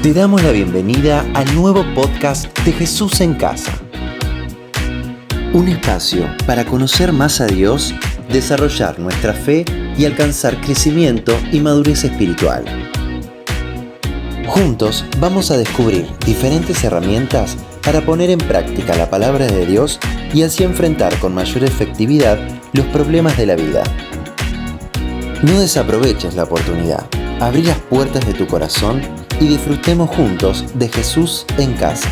Te damos la bienvenida al nuevo podcast de Jesús en Casa. Un espacio para conocer más a Dios, desarrollar nuestra fe y alcanzar crecimiento y madurez espiritual. Juntos vamos a descubrir diferentes herramientas para poner en práctica la palabra de Dios y así enfrentar con mayor efectividad los problemas de la vida. No desaproveches la oportunidad. Abrí las puertas de tu corazón y disfrutemos juntos de Jesús en Casa.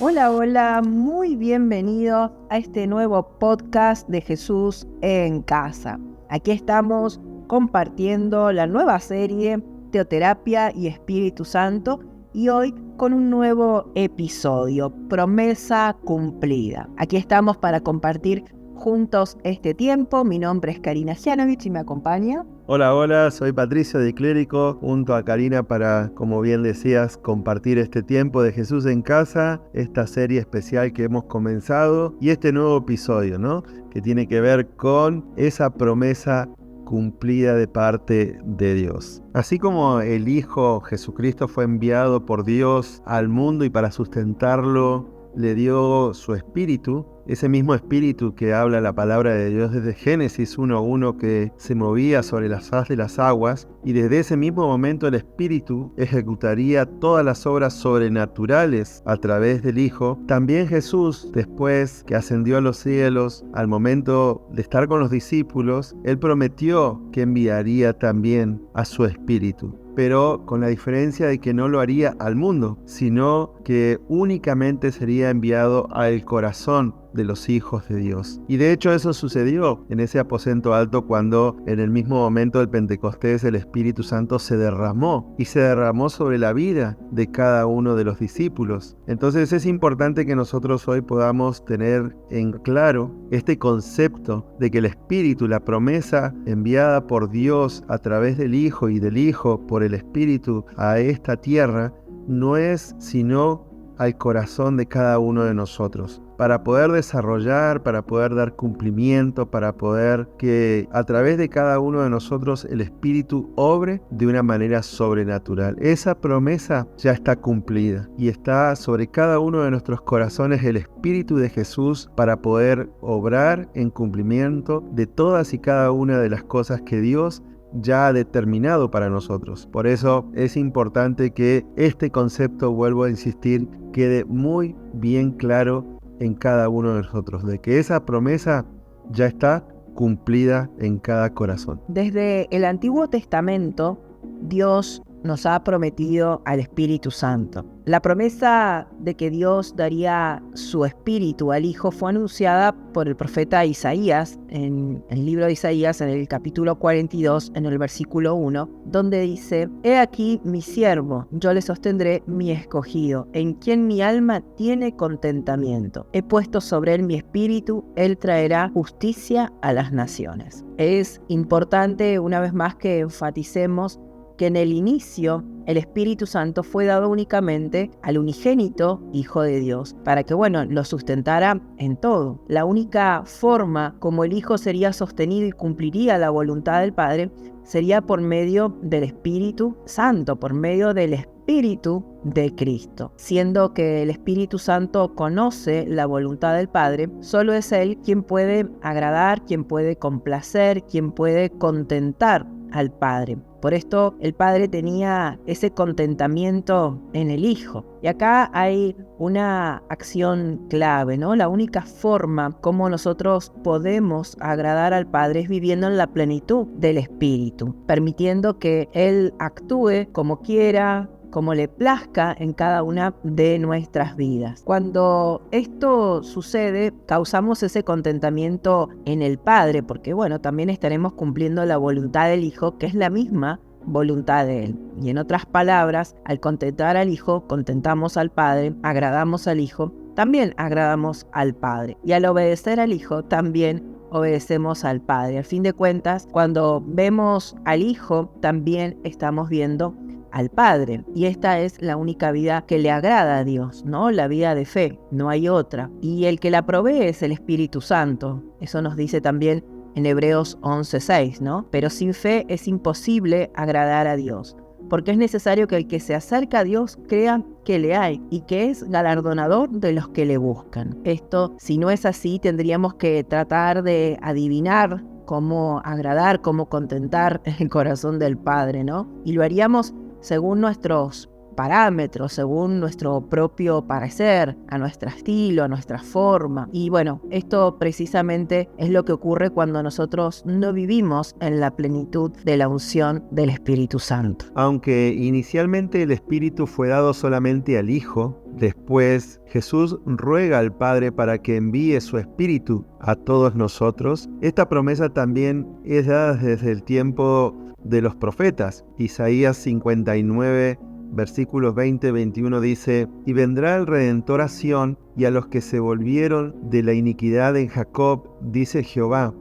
Hola, muy bienvenidos a este nuevo podcast de Jesús en Casa. Aquí estamos compartiendo la nueva serie Teoterapia y Espíritu Santo y hoy con un nuevo episodio, Promesa Cumplida. Aquí estamos para compartir juntos este tiempo. Mi nombre es Karina Gianovich y me acompaña. Hola, soy Patricio de Clérico, junto a Karina para, como bien decías, compartir este tiempo de Jesús en Casa, esta serie especial que hemos comenzado y este nuevo episodio, ¿no? Que tiene que ver con esa promesa cumplida de parte de Dios. Así como el Hijo Jesucristo fue enviado por Dios al mundo y para sustentarlo le dio su Espíritu, ese mismo Espíritu que habla la palabra de Dios desde Génesis 1:1 que se movía sobre la faz de las aguas, y desde ese mismo momento el Espíritu ejecutaría todas las obras sobrenaturales a través del Hijo. También Jesús, después que ascendió a los cielos, al momento de estar con los discípulos, Él prometió que enviaría también a su Espíritu, pero con la diferencia de que no lo haría al mundo, sino que únicamente sería enviado al corazón de los hijos de Dios. Y de hecho eso sucedió en ese aposento alto cuando en el mismo momento del Pentecostés el Espíritu Santo se derramó y se derramó sobre la vida de cada uno de los discípulos. Entonces es importante que nosotros hoy podamos tener en claro este concepto de que el Espíritu, la promesa enviada por Dios a través del Hijo y del Hijo por el Espíritu a esta tierra, no es sino al corazón de cada uno de nosotros, para poder desarrollar, para poder dar cumplimiento, para poder que a través de cada uno de nosotros el Espíritu obre de una manera sobrenatural. Esa promesa ya está cumplida y está sobre cada uno de nuestros corazones el Espíritu de Jesús para poder obrar en cumplimiento de todas y cada una de las cosas que Dios ya ha determinado para nosotros. Por eso es importante que este concepto, vuelvo a insistir, quede muy bien claro en cada uno de nosotros, de que esa promesa ya está cumplida en cada corazón. Desde el Antiguo Testamento, Dios nos ha prometido al Espíritu Santo. La promesa de que Dios daría su Espíritu al Hijo fue anunciada por el profeta Isaías en el libro de Isaías, en el capítulo 42, en el versículo 1, donde dice: «He aquí mi siervo, yo le sostendré mi escogido, en quien mi alma tiene contentamiento. He puesto sobre él mi espíritu, él traerá justicia a las naciones». Es importante, una vez más, que enfaticemos que en el inicio el Espíritu Santo fue dado únicamente al unigénito Hijo de Dios, para que, lo sustentara en todo. La única forma como el Hijo sería sostenido y cumpliría la voluntad del Padre sería por medio del Espíritu Santo, por medio del Espíritu de Cristo. Siendo que el Espíritu Santo conoce la voluntad del Padre, solo es Él quien puede agradar, quien puede complacer, quien puede contentar al Padre. Por esto el Padre tenía ese contentamiento en el Hijo. Y acá hay una acción clave, ¿no? La única forma como nosotros podemos agradar al Padre es viviendo en la plenitud del Espíritu, permitiendo que Él actúe como quiera, como le plazca en cada una de nuestras vidas. Cuando esto sucede, causamos ese contentamiento en el Padre, porque también estaremos cumpliendo la voluntad del Hijo, que es la misma voluntad de Él. Y en otras palabras, al contentar al Hijo, contentamos al Padre, agradamos al Hijo, también agradamos al Padre. Y al obedecer al Hijo, también obedecemos al Padre. Al fin de cuentas, cuando vemos al Hijo, también estamos viendo al Padre, y esta es la única vida que le agrada a Dios, ¿no? La vida de fe, no hay otra, y el que la provee es el Espíritu Santo. Eso nos dice también en Hebreos 11:6, ¿no? Pero sin fe es imposible agradar a Dios, porque es necesario que el que se acerca a Dios crea que le hay y que es galardonador de los que le buscan. Esto, si no es así, tendríamos que tratar de adivinar cómo agradar, cómo contentar el corazón del Padre, ¿no? Y lo haríamos según nuestros parámetros, según nuestro propio parecer, a nuestro estilo, a nuestra forma. Y bueno, esto precisamente es lo que ocurre cuando nosotros no vivimos en la plenitud de la unción del Espíritu Santo. Aunque inicialmente el Espíritu fue dado solamente al Hijo, después Jesús ruega al Padre para que envíe su Espíritu a todos nosotros. Esta promesa también es dada desde el tiempo de los profetas. Isaías 59, versículos 20-21 dice: Y vendrá el Redentor a Sión, y a los que se volvieron de la iniquidad en Jacob, dice Jehová.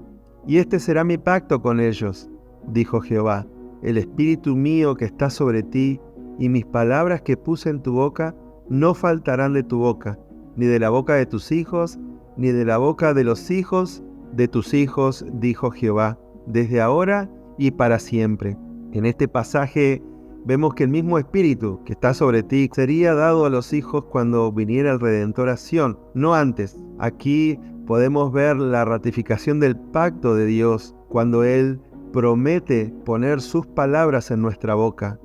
Y este será mi pacto con ellos, dijo Jehová. El Espíritu mío que está sobre ti, y mis palabras que puse en tu boca, no faltarán de tu boca, ni de la boca de tus hijos, ni de la boca de los hijos de tus hijos, dijo Jehová, desde ahora y para siempre. En este pasaje vemos que el mismo Espíritu que está sobre ti sería dado a los hijos cuando viniera el Redentor a Sión, no antes. Aquí podemos ver la ratificación del pacto de Dios cuando Él promete poner sus palabras en nuestra boca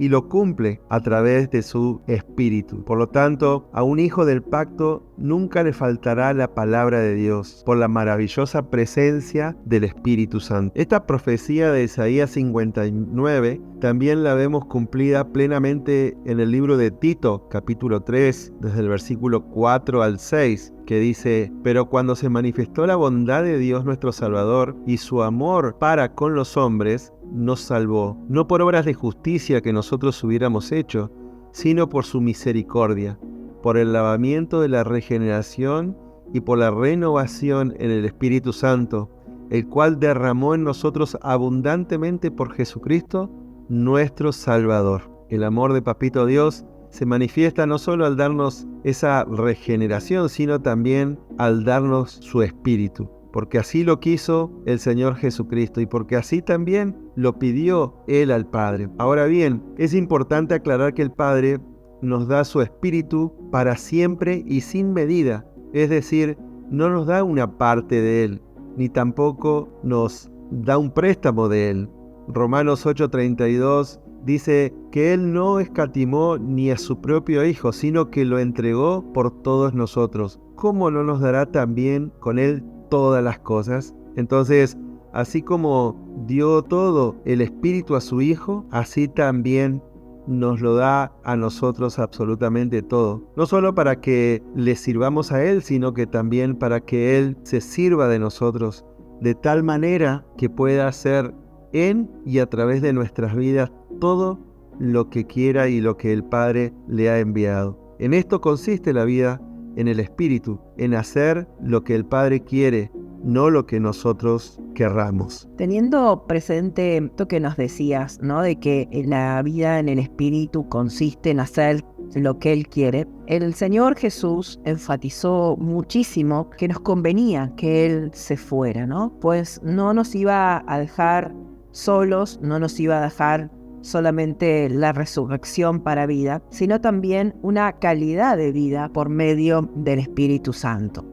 y lo cumple a través de su Espíritu. Por lo tanto, a un hijo del pacto nunca le faltará la palabra de Dios por la maravillosa presencia del Espíritu Santo. Esta profecía de Isaías 59 también la vemos cumplida plenamente en el libro de Tito, capítulo 3, desde el versículo 4 al 6, que dice: Pero cuando se manifestó la bondad de Dios nuestro Salvador y su amor para con los hombres, nos salvó, no por obras de justicia que nosotros hubiéramos hecho, sino por su misericordia, por el lavamiento de la regeneración y por la renovación en el Espíritu Santo, el cual derramó en nosotros abundantemente por Jesucristo, nuestro Salvador. El amor de Papito Dios se manifiesta no solo al darnos esa regeneración, sino también al darnos su Espíritu. Porque así lo quiso el Señor Jesucristo y porque así también lo pidió Él al Padre. Ahora bien, es importante aclarar que el Padre nos da su Espíritu para siempre y sin medida. Es decir, no nos da una parte de Él, ni tampoco nos da un préstamo de Él. Romanos 8:32 dice que Él no escatimó ni a su propio Hijo, sino que lo entregó por todos nosotros. ¿Cómo no nos dará también con Él todas las cosas? Entonces, así como dio todo el Espíritu a su Hijo, así también nos lo da a nosotros absolutamente todo. No solo para que le sirvamos a Él, sino que también para que Él se sirva de nosotros, de tal manera que pueda hacer en y a través de nuestras vidas todo lo que quiera y lo que el Padre le ha enviado. En esto consiste la vida en el Espíritu, en hacer lo que el Padre quiere, no lo que nosotros querramos. Teniendo presente esto que nos decías, ¿no? De que la vida en el Espíritu consiste en hacer lo que Él quiere, el Señor Jesús enfatizó muchísimo que nos convenía que Él se fuera, ¿no? Pues no nos iba a dejar solos, no nos iba a dejar solamente la resurrección para vida, sino también una calidad de vida por medio del Espíritu Santo.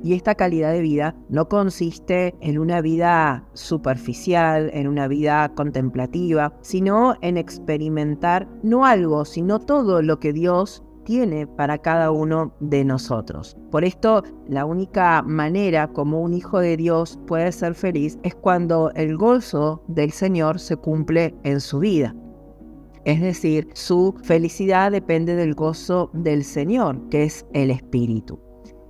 Y esta calidad de vida no consiste en una vida superficial, en una vida contemplativa, sino en experimentar no algo, sino todo lo que Dios tiene para cada uno de nosotros. Por esto, la única manera como un hijo de Dios puede ser feliz es cuando el gozo del Señor se cumple en su vida. Es decir, su felicidad depende del gozo del Señor, que es el Espíritu.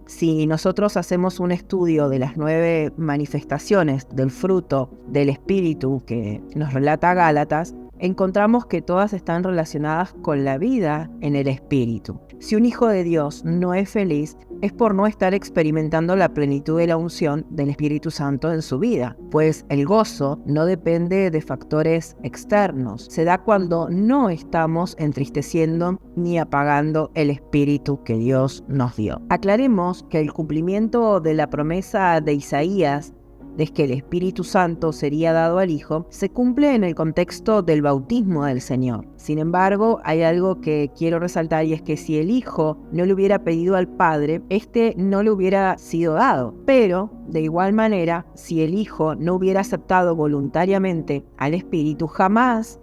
Si nosotros hacemos un estudio de las 9 manifestaciones del fruto del Espíritu que nos relata Gálatas, encontramos que todas están relacionadas con la vida en el Espíritu. Si un hijo de Dios no es feliz, es por no estar experimentando la plenitud de la unción del Espíritu Santo en su vida, pues el gozo no depende de factores externos, se da cuando no estamos entristeciendo ni apagando el Espíritu que Dios nos dio. Aclaremos que el cumplimiento de la promesa de Isaías de que el Espíritu Santo sería dado al Hijo se cumple en el contexto del bautismo del Señor. Sin embargo, hay algo que quiero resaltar, y es que si el Hijo no le hubiera pedido al Padre, este no le hubiera sido dado. Pero, de igual manera, si el Hijo no hubiera aceptado voluntariamente al Espíritu, jamás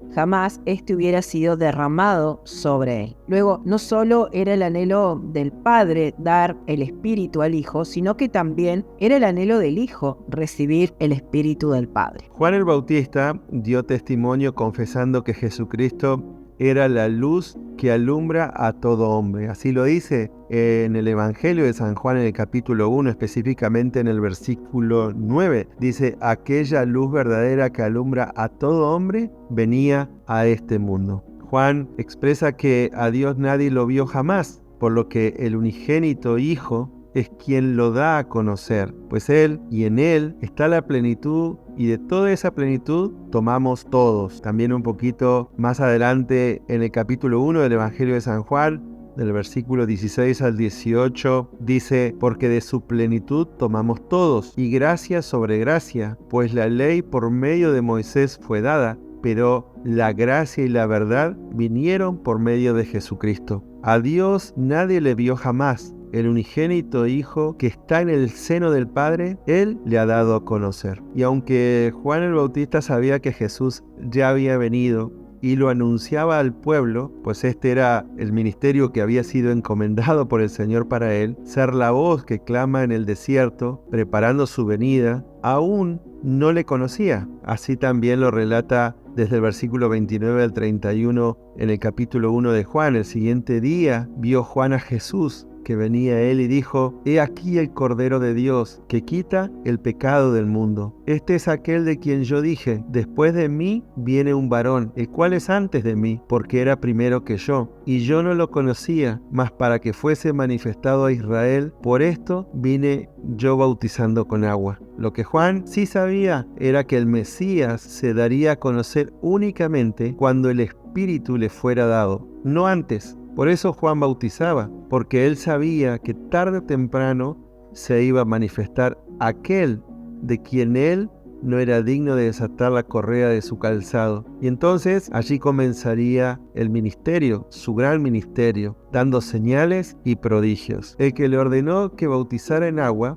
este hubiera sido derramado sobre él. Luego, no solo era el anhelo del Padre dar el Espíritu al Hijo, sino que también era el anhelo del Hijo recibir el Espíritu del Padre. Juan el Bautista dio testimonio confesando que Jesucristo era la luz que alumbra a todo hombre. Así lo dice en el Evangelio de San Juan en el capítulo 1, específicamente en el versículo 9. Dice, aquella luz verdadera que alumbra a todo hombre venía a este mundo. Juan expresa que a Dios nadie lo vio jamás, por lo que el unigénito Hijo es quien lo da a conocer, pues Él y en Él está la plenitud, y de toda esa plenitud tomamos todos. También un poquito más adelante en el capítulo 1 del Evangelio de San Juan, del versículo 16 al 18, dice, porque de su plenitud tomamos todos, y gracia sobre gracia, pues la ley por medio de Moisés fue dada, pero la gracia y la verdad vinieron por medio de Jesucristo. A Dios nadie le vio jamás. El unigénito Hijo que está en el seno del Padre, Él le ha dado a conocer. Y aunque Juan el Bautista sabía que Jesús ya había venido y lo anunciaba al pueblo, pues este era el ministerio que había sido encomendado por el Señor para él, ser la voz que clama en el desierto, preparando su venida, aún no le conocía. Así también lo relata desde el versículo 29 al 31 en el capítulo 1 de Juan. El siguiente día vio Juan a Jesús que venía a él y dijo, he aquí el Cordero de Dios, que quita el pecado del mundo. Este es aquel de quien yo dije, después de mí viene un varón, el cual es antes de mí, porque era primero que yo. Y yo no lo conocía, mas para que fuese manifestado a Israel, por esto vine yo bautizando con agua. Lo que Juan sí sabía era que el Mesías se daría a conocer únicamente cuando el Espíritu le fuera dado, no antes. Por eso Juan bautizaba, porque él sabía que tarde o temprano se iba a manifestar aquel de quien él no era digno de desatar la correa de su calzado. Y entonces allí comenzaría el ministerio, su gran ministerio, dando señales y prodigios. El que le ordenó que bautizara en agua,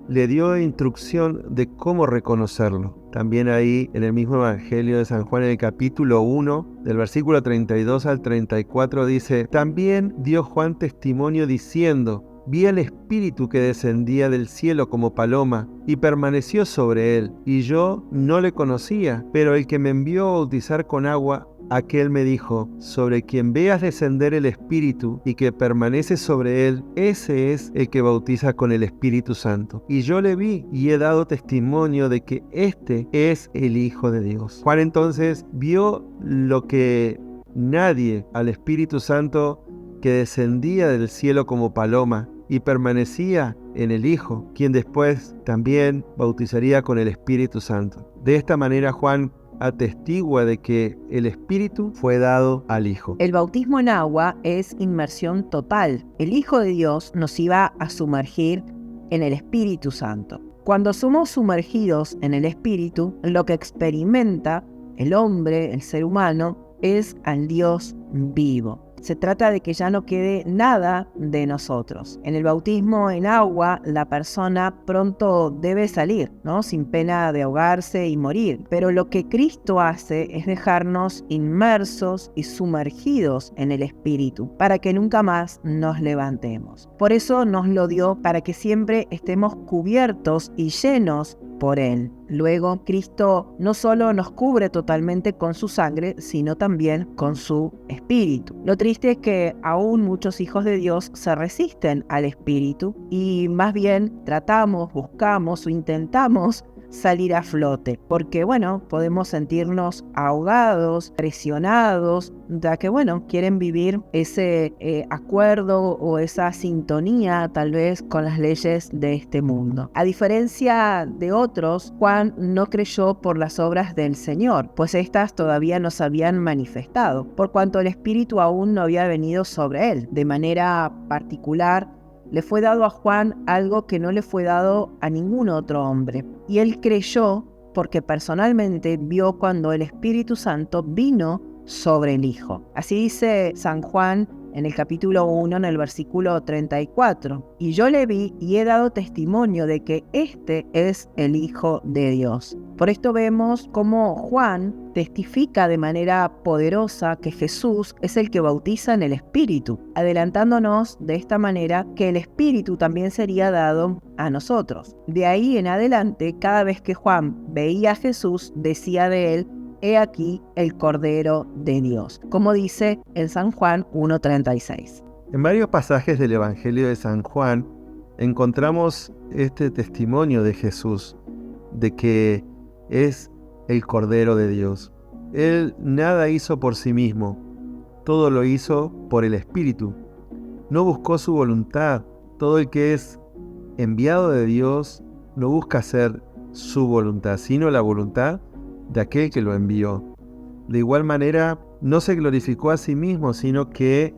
le dio instrucción de cómo reconocerlo. También ahí en el mismo Evangelio de San Juan, en el capítulo 1, del versículo 32 al 34, dice, también dio Juan testimonio diciendo, vi al Espíritu que descendía del cielo como paloma y permaneció sobre él, y yo no le conocía, pero el que me envió a bautizar con agua, aquel me dijo, sobre quien veas descender el Espíritu y que permanece sobre él, ese es el que bautiza con el Espíritu Santo. Y yo le vi y he dado testimonio de que este es el Hijo de Dios. Juan entonces vio lo que nadie, al Espíritu Santo que descendía del cielo como paloma y permanecía en el Hijo, quien después también bautizaría con el Espíritu Santo. De esta manera Juan atestigua de que el Espíritu fue dado al Hijo. El bautismo en agua es inmersión total. El Hijo de Dios nos iba a sumergir en el Espíritu Santo. Cuando somos sumergidos en el Espíritu, lo que experimenta el hombre, el ser humano, es al Dios vivo. Se trata de que ya no quede nada de nosotros. En el bautismo en agua, la persona pronto debe salir, ¿no? Sin pena de ahogarse y morir. Pero lo que Cristo hace es dejarnos inmersos y sumergidos en el Espíritu, para que nunca más nos levantemos. Por eso nos lo dio, para que siempre estemos cubiertos y llenos por Él. Luego, Cristo no solo nos cubre totalmente con su sangre, sino también con su Espíritu. Lo triste es que aún muchos hijos de Dios se resisten al Espíritu y más bien tratamos, buscamos o intentamos salir a flote, porque podemos sentirnos ahogados, presionados, ya que quieren vivir ese acuerdo o esa sintonía tal vez con las leyes de este mundo. A diferencia de otros, Juan no creyó por las obras del Señor, pues éstas todavía no se habían manifestado, por cuanto el Espíritu aún no había venido sobre él. De manera particular, le fue dado a Juan algo que no le fue dado a ningún otro hombre. Y él creyó porque personalmente vio cuando el Espíritu Santo vino sobre el Hijo. Así dice San Juan en el capítulo 1, en el versículo 34. Y yo le vi y he dado testimonio de que este es el Hijo de Dios. Por esto vemos cómo Juan testifica de manera poderosa que Jesús es el que bautiza en el Espíritu, adelantándonos de esta manera que el Espíritu también sería dado a nosotros. De ahí en adelante, cada vez que Juan veía a Jesús, decía de él: he aquí el Cordero de Dios, como dice en San Juan 1:36. En varios pasajes del Evangelio de San Juan encontramos este testimonio de Jesús, de que es el Cordero de Dios. Él nada hizo por sí mismo, todo lo hizo por el Espíritu. No buscó su voluntad. Todo el que es enviado de Dios no busca hacer su voluntad, sino la voluntad de aquel que lo envió. De igual manera, no se glorificó a sí mismo, sino que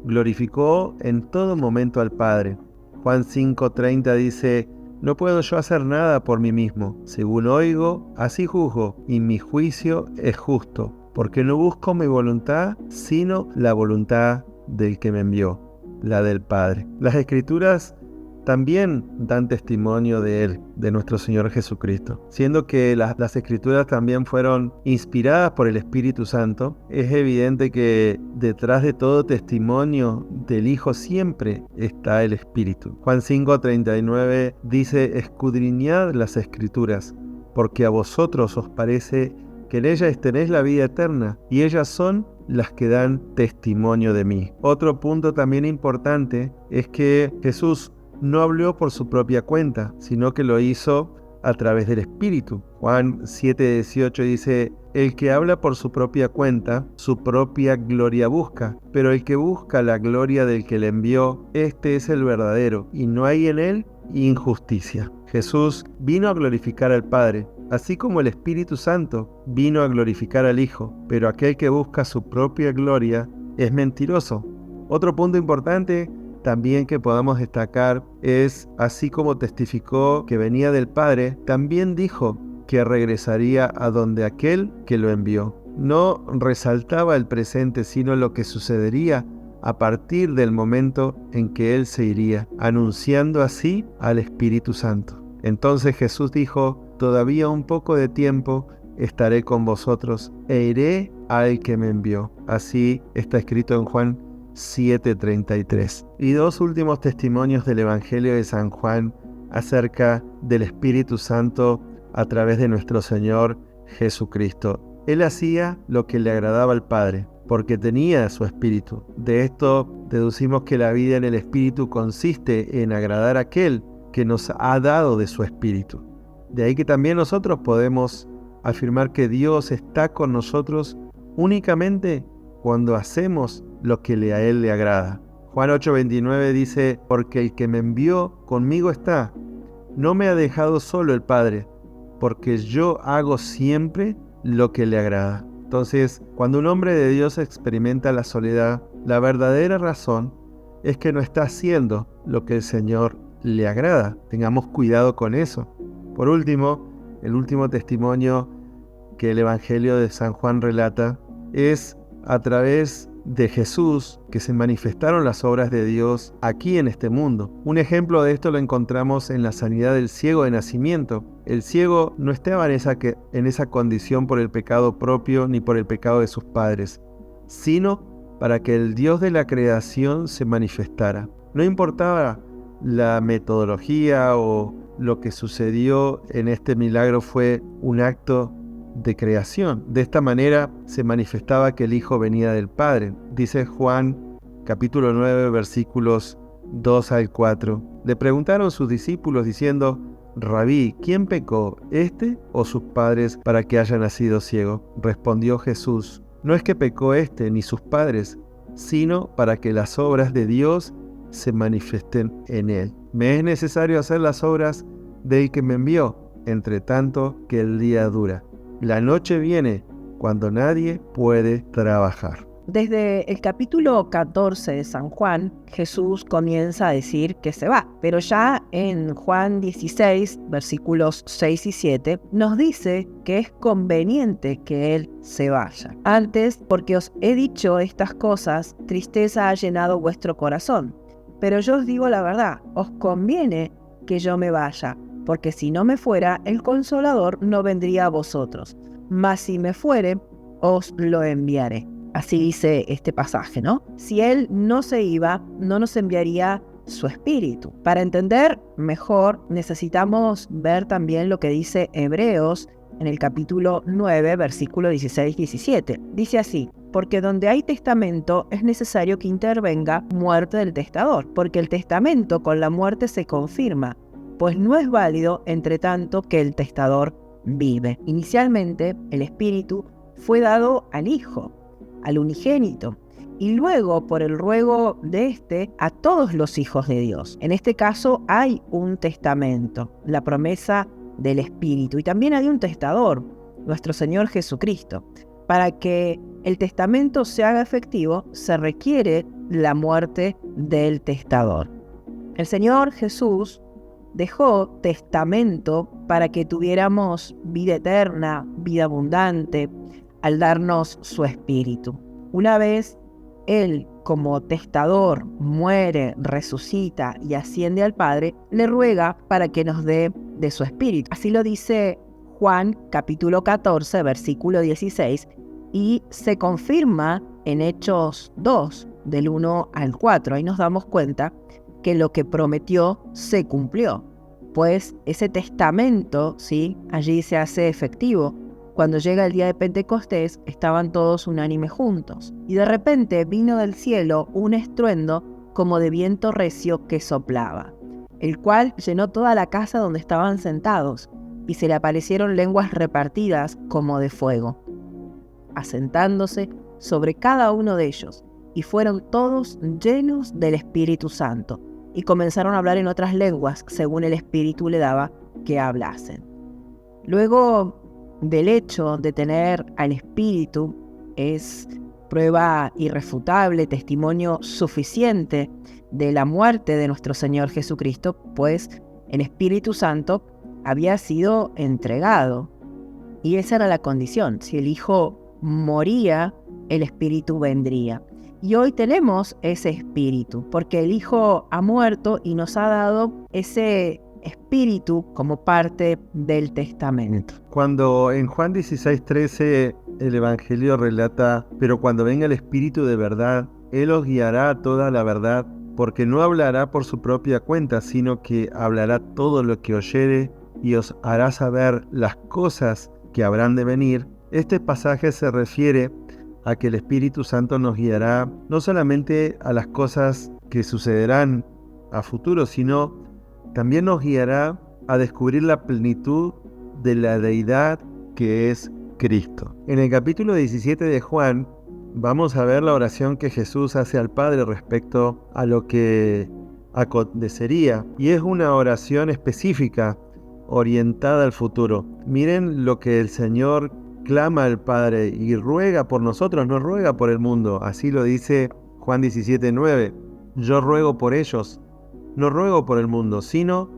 glorificó en todo momento al Padre. Juan 5:30 dice: no puedo yo hacer nada por mí mismo. Según oigo, así juzgo, y mi juicio es justo, porque no busco mi voluntad, sino la voluntad del que me envió, la del Padre. Las Escrituras también dan testimonio de Él, de nuestro Señor Jesucristo. Siendo que las Escrituras también fueron inspiradas por el Espíritu Santo, es evidente que detrás de todo testimonio del Hijo siempre está el Espíritu. Juan 5:39 dice: escudriñad las Escrituras, porque a vosotros os parece que en ellas tenéis la vida eterna, y ellas son las que dan testimonio de mí. Otro punto también importante es que Jesús no habló por su propia cuenta, sino que lo hizo a través del Espíritu. Juan 7:18 dice: el que habla por su propia cuenta, su propia gloria busca, pero el que busca la gloria del que le envió, este es el verdadero, y no hay en él injusticia. Jesús vino a glorificar al Padre, así como el Espíritu Santo vino a glorificar al Hijo, pero aquel que busca su propia gloria es mentiroso. Otro punto importante también que podamos destacar es: así como testificó que venía del Padre, también dijo que regresaría a donde aquel que lo envió. No resaltaba el presente, sino lo que sucedería a partir del momento en que Él se iría, anunciando así al Espíritu Santo. Entonces Jesús dijo: todavía un poco de tiempo estaré con vosotros e iré al que me envió. Así está escrito en Juan 7:33. Y dos últimos testimonios del Evangelio de San Juan acerca del Espíritu Santo a través de nuestro Señor Jesucristo. Él hacía lo que le agradaba al Padre, porque tenía su Espíritu. De esto deducimos que la vida en el Espíritu consiste en agradar a aquel que nos ha dado de su Espíritu. De ahí que también nosotros podemos afirmar que Dios está con nosotros únicamente cuando hacemos lo que a Él le agrada. Juan 8:29 dice: porque el que me envió conmigo está, no me ha dejado solo el Padre, porque yo hago siempre lo que le agrada. Entonces, cuando un hombre de Dios experimenta la soledad, la verdadera razón es que no está haciendo lo que el Señor le agrada. Tengamos cuidado con eso. Por último, el último testimonio que el Evangelio de San Juan relata es a través de Jesús que se manifestaron las obras de Dios aquí en este mundo. Un ejemplo de esto lo encontramos en la sanidad del ciego de nacimiento. El ciego no estaba en esa condición por el pecado propio ni por el pecado de sus padres, sino para que el Dios de la creación se manifestara. No importaba la metodología o lo que sucedió en este milagro, fue un acto de creación. De esta manera se manifestaba que el Hijo venía del Padre. Dice Juan capítulo 9 versículos 2 al 4. Le preguntaron sus discípulos diciendo: Rabí, ¿quién pecó, este o sus padres, para que haya nacido ciego? Respondió Jesús: no es que pecó este ni sus padres, sino para que las obras de Dios se manifiesten en él. Me es necesario hacer las obras del que me envió, entre tanto que el día dura. La noche viene cuando nadie puede trabajar. Desde el capítulo 14 de San Juan, Jesús comienza a decir que se va, pero ya en Juan 16, versículos 6 y 7, nos dice que es conveniente que Él se vaya. Antes, porque os he dicho estas cosas, tristeza ha llenado vuestro corazón. Pero yo os digo la verdad, os conviene que yo me vaya, porque si no me fuera, el Consolador no vendría a vosotros. Mas si me fuere, os lo enviaré. Así dice este pasaje, ¿no? Si Él no se iba, no nos enviaría su Espíritu. Para entender mejor, necesitamos ver también lo que dice Hebreos en el capítulo 9, versículo 16-17. Dice así: porque donde hay testamento es necesario que intervenga muerte del testador, porque el testamento con la muerte se confirma, pues no es válido entre tanto que el testador vive. Inicialmente, el Espíritu fue dado al Hijo, al unigénito, y luego, por el ruego de éste, a todos los hijos de Dios. En este caso hay un testamento, la promesa del Espíritu, y también hay un testador, nuestro Señor Jesucristo. Para que el testamento se haga efectivo, se requiere la muerte del testador. El Señor Jesús dejó testamento para que tuviéramos vida eterna, vida abundante, al darnos su Espíritu. Una vez Él, como testador, muere, resucita y asciende al Padre, le ruega para que nos dé de su Espíritu. Así lo dice Juan capítulo 14, versículo 16, y se confirma en Hechos 2, del 1 al 4. Ahí nos damos cuenta que lo que prometió se cumplió, pues ese testamento, ¿sí?, allí se hace efectivo. Cuando llega el día de Pentecostés, estaban todos unánimes juntos, y de repente vino del cielo un estruendo como de viento recio que soplaba, el cual llenó toda la casa donde estaban sentados, y se le aparecieron lenguas repartidas como de fuego, asentándose sobre cada uno de ellos, y fueron todos llenos del Espíritu Santo, y comenzaron a hablar en otras lenguas, según el Espíritu le daba que hablasen. Luego del hecho de tener al Espíritu, es prueba irrefutable, testimonio suficiente de la muerte de nuestro Señor Jesucristo, pues el Espíritu Santo había sido entregado, y esa era la condición: si el Hijo moría, el Espíritu vendría. Y hoy tenemos ese Espíritu, porque el Hijo ha muerto y nos ha dado ese Espíritu como parte del testamento. Cuando en Juan 16:13 el Evangelio relata: pero cuando venga el Espíritu de verdad, Él os guiará a toda la verdad, porque no hablará por su propia cuenta, sino que hablará todo lo que oyere y os hará saber las cosas que habrán de venir. Este pasaje se refiere a que el Espíritu Santo nos guiará no solamente a las cosas que sucederán a futuro, sino también nos guiará a descubrir la plenitud de la deidad que es Cristo. En el capítulo 17 de Juan vamos a ver la oración que Jesús hace al Padre respecto a lo que acontecería, y es una oración específica orientada al futuro. Miren lo que el Señor clama al Padre y ruega por nosotros, no ruega por el mundo. Así lo dice Juan 17:9. Yo ruego por ellos, no ruego por el mundo, sino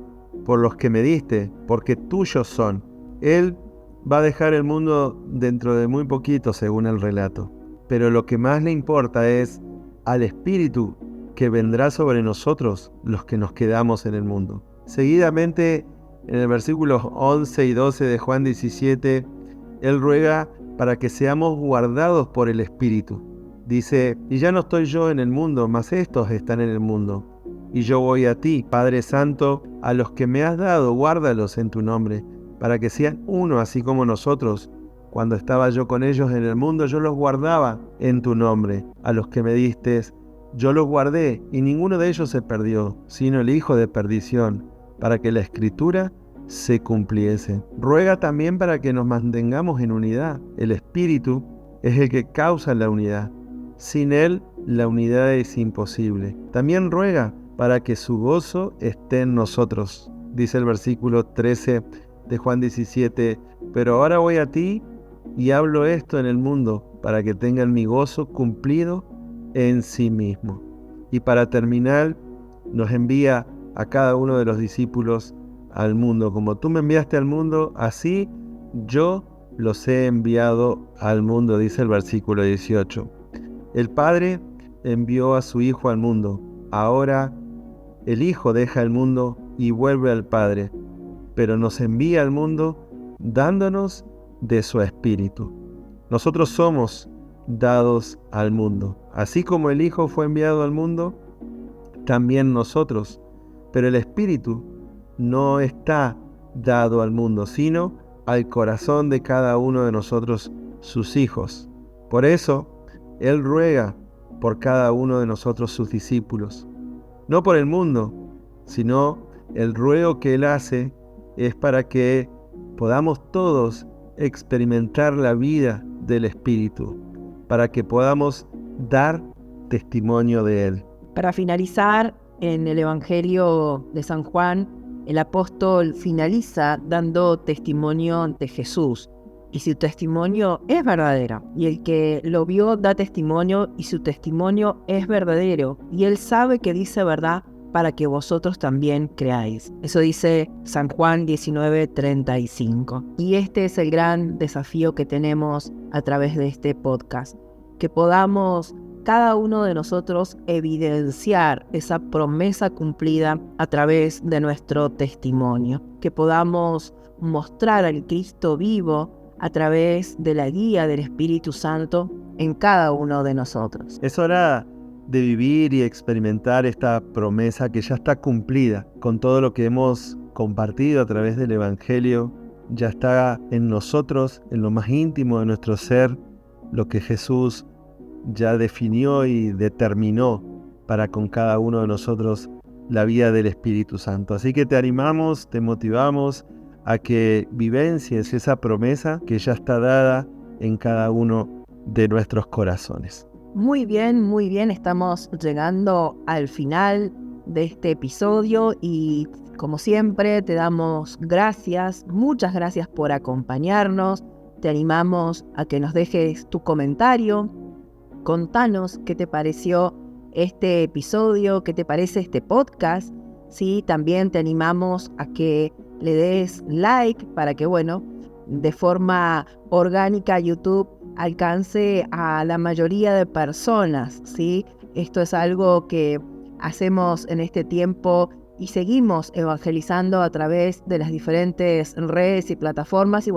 por los que me diste, porque tuyos son. Él va a dejar el mundo dentro de muy poquito, según el relato. Pero lo que más le importa es al Espíritu que vendrá sobre nosotros, los que nos quedamos en el mundo. Seguidamente, en el versículos 11 y 12 de Juan 17, Él ruega para que seamos guardados por el Espíritu. Dice: y ya no estoy yo en el mundo, mas estos están en el mundo. Y yo voy a ti, Padre Santo, a los que me has dado, guárdalos en tu nombre, para que sean uno, así como nosotros. Cuando estaba yo con ellos en el mundo, yo los guardaba en tu nombre. A los que me diste, yo los guardé, y ninguno de ellos se perdió, sino el hijo de perdición, para que la Escritura se cumpliese. Ruega también para que nos mantengamos en unidad. El Espíritu es el que causa la unidad. Sin Él, la unidad es imposible. También ruega para que su gozo esté en nosotros. Dice el versículo 13 de Juan 17, pero ahora voy a ti y hablo esto en el mundo, para que tengan mi gozo cumplido en sí mismo. Y para terminar, nos envía a cada uno de los discípulos al mundo. Como tú me enviaste al mundo, así yo los he enviado al mundo, dice el versículo 18. El Padre envió a su Hijo al mundo. Ahora el Hijo deja el mundo y vuelve al Padre, pero nos envía al mundo dándonos de su Espíritu. Nosotros somos dados al mundo. Así como el Hijo fue enviado al mundo, también nosotros. Pero el Espíritu no está dado al mundo, sino al corazón de cada uno de nosotros, sus hijos. Por eso, Él ruega por cada uno de nosotros, sus discípulos. No por el mundo, sino el ruego que Él hace es para que podamos todos experimentar la vida del Espíritu, para que podamos dar testimonio de Él. Para finalizar, en el Evangelio de San Juan, el apóstol finaliza dando testimonio de Jesús. Y su testimonio es verdadero. Y el que lo vio da testimonio y su testimonio es verdadero. Y él sabe que dice verdad para que vosotros también creáis. Eso dice San Juan 19:35. Y este es el gran desafío que tenemos a través de este podcast. Que podamos cada uno de nosotros evidenciar esa promesa cumplida a través de nuestro testimonio. Que podamos mostrar al Cristo vivo a través de la guía del Espíritu Santo en cada uno de nosotros. Es hora de vivir y experimentar esta promesa que ya está cumplida. Con todo lo que hemos compartido a través del Evangelio, ya está en nosotros, en lo más íntimo de nuestro ser, lo que Jesús ya definió y determinó para con cada uno de nosotros la vida del Espíritu Santo. Así que te animamos, te motivamos a que vivencies esa promesa que ya está dada en cada uno de nuestros corazones. Muy bien, estamos llegando al final de este episodio y como siempre te damos gracias, muchas gracias por acompañarnos. Te animamos a que nos dejes tu comentario. Contanos qué te pareció este episodio, qué te parece este podcast. Sí, también te animamos a que le des like para que, de forma orgánica YouTube alcance a la mayoría de personas, ¿sí? Esto es algo que hacemos en este tiempo y seguimos evangelizando a través de las diferentes redes y plataformas y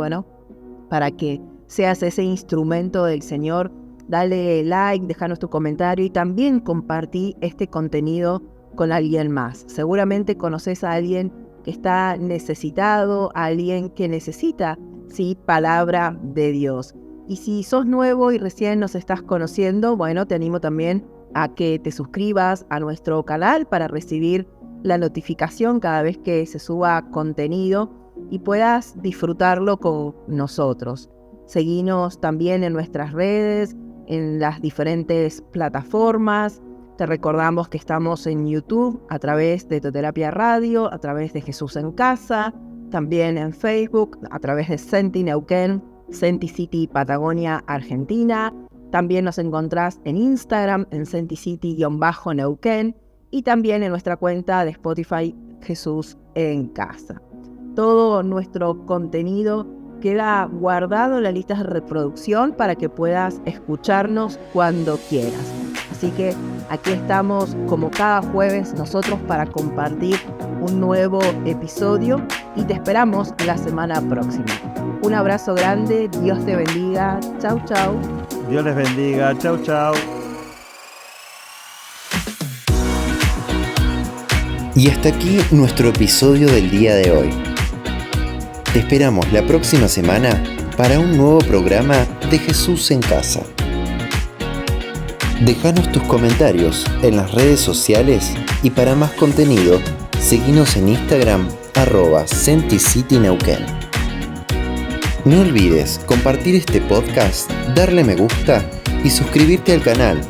para que seas ese instrumento del Señor, dale like, déjanos tu comentario y también compartí este contenido con alguien más. Seguramente conoces a alguien que está necesitado, a alguien que necesita, sí, palabra de Dios. Y si sos nuevo y recién nos estás conociendo, te animo también a que te suscribas a nuestro canal para recibir la notificación cada vez que se suba contenido y puedas disfrutarlo con nosotros. Seguinos también en nuestras redes, en las diferentes plataformas. Te recordamos que estamos en YouTube a través de Teoterapia Radio, a través de Jesús en Casa, también en Facebook, a través de Senti Neuquén, Senti City Patagonia, Argentina. También nos encontrás en Instagram, en SentiCity_Neuquén y también en nuestra cuenta de Spotify, Jesús en Casa. Todo nuestro contenido queda guardado en las listas de reproducción para que puedas escucharnos cuando quieras. Así que aquí estamos como cada jueves nosotros para compartir un nuevo episodio y te esperamos la semana próxima. Un abrazo grande, Dios te bendiga, chau chau. Dios les bendiga, chau chau. Y hasta aquí nuestro episodio del día de hoy. Te esperamos la próxima semana para un nuevo programa de Jesús en Casa. Déjanos tus comentarios en las redes sociales y para más contenido, seguinos en Instagram @SentiCityNeuquén. No olvides compartir este podcast, darle me gusta y suscribirte al canal.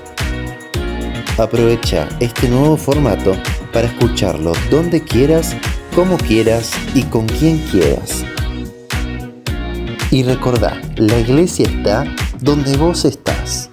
Aprovecha este nuevo formato para escucharlo donde quieras, como quieras y con quien quieras. Y recordá, la iglesia está donde vos estás.